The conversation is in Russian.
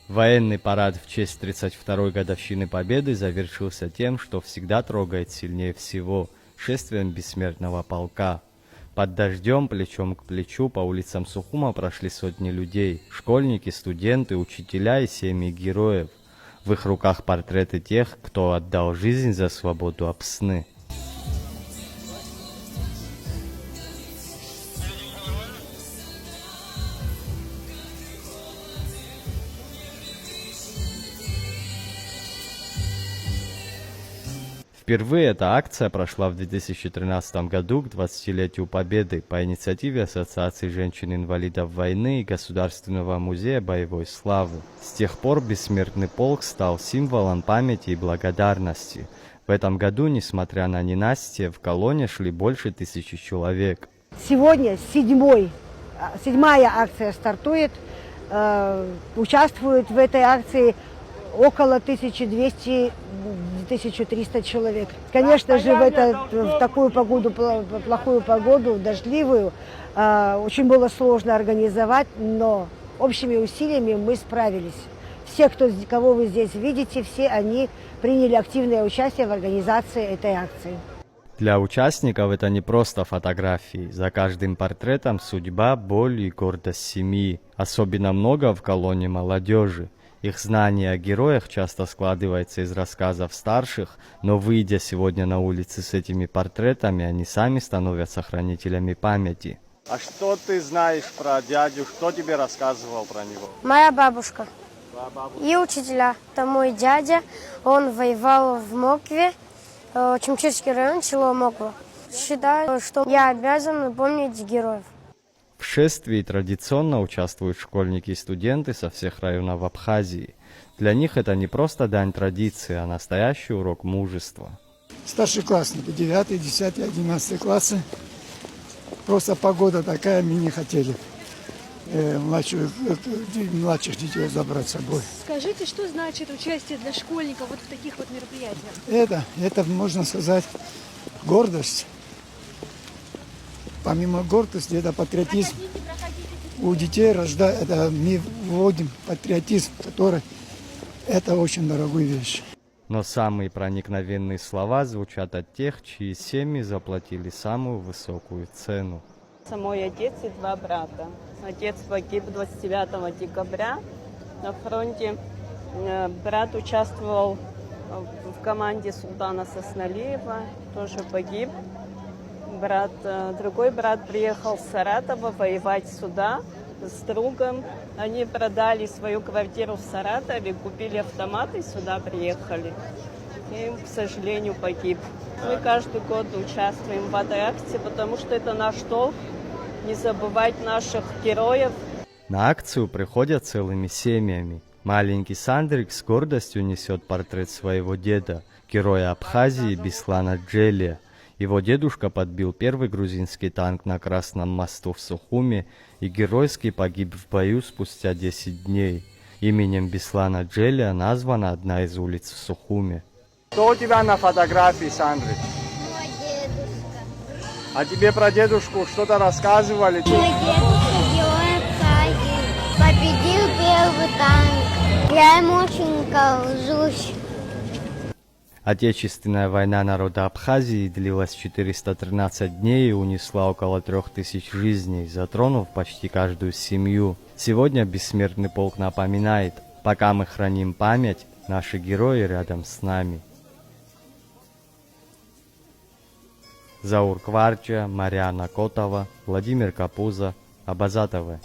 Военный парад в честь 32-й годовщины Победы завершился тем, что всегда трогает сильнее всего – шествием бессмертного полка. Под дождем, плечом к плечу, по улицам Сухума прошли сотни людей – школьники, студенты, учителя и семьи героев. В их руках портреты тех, кто отдал жизнь за свободу Апсны. Впервые эта акция прошла в 2013 году к 20-летию Победы по инициативе Ассоциации женщин-инвалидов войны и Государственного музея боевой славы. С тех пор бессмертный полк стал символом памяти и благодарности. В этом году, несмотря на ненастье, в колонне шли больше 1000 человек. Сегодня седьмая акция стартует. Участвуют в этой акции около 1200-1300 человек. Конечно же, в такую погоду, плохую погоду, дождливую, очень было сложно организовать, но общими усилиями мы справились. Все, кого вы здесь видите, все они приняли активное участие в организации этой акции. Для участников это не просто фотографии. За каждым портретом судьба, боль и гордость семьи. Особенно много в колонне молодежи. Их знание о героях часто складывается из рассказов старших, но выйдя сегодня на улицы с этими портретами, они сами становятся хранителями памяти. А что ты знаешь про дядю? Кто тебе рассказывал про него? Моя бабушка. И учителя. Это мой дядя. Он воевал в Мокве, Чумчирский район, село Моква. Считаю, что я обязан помнить героев. В шествии традиционно участвуют школьники и студенты со всех районов Абхазии. Для них это не просто дань традиции, а настоящий урок мужества. Старшеклассники, 9, 10, 11 классы. Просто погода такая, мы не хотели младших детей забрать с собой. Скажите, что значит участие для школьников вот в таких вот мероприятиях? Это, можно сказать, гордость. Помимо гордости, это патриотизм. У детей мы вводим патриотизм, который это очень дорогая вещь. Но самые проникновенные слова звучат от тех, чьи семьи заплатили самую высокую цену. Мой отец и 2 брата. Отец погиб 29 декабря на фронте. Брат участвовал в команде Султана Сосналиева, тоже погиб. Другой брат приехал с Саратова воевать сюда с другом. Они продали свою квартиру в Саратове, купили автомат и сюда приехали. И, к сожалению, погиб. Мы каждый год участвуем в этой акции, потому что это наш долг не забывать наших героев. На акцию приходят целыми семьями. Маленький Сандрик с гордостью несет портрет своего деда, героя Абхазии Беслана Джелия. Его дедушка подбил первый грузинский танк на Красном мосту в Сухуме и геройски погиб в бою спустя 10 дней. Именем Беслана Джелия названа одна из улиц в Сухуме. Кто у тебя на фотографии, Сандрик? Мой дедушка. А тебе про дедушку что-то рассказывали? Мой дедушка герой Абхазии. Победил первый танк. Я ему очень горжусь. Отечественная война народа Абхазии длилась 413 дней и унесла около 3000 жизней, затронув почти каждую семью. Сегодня бессмертный полк напоминает, пока мы храним память, наши герои рядом с нами. Заур Кварча, Мариана Котова, Владимир Капуза, Абаза ТВ.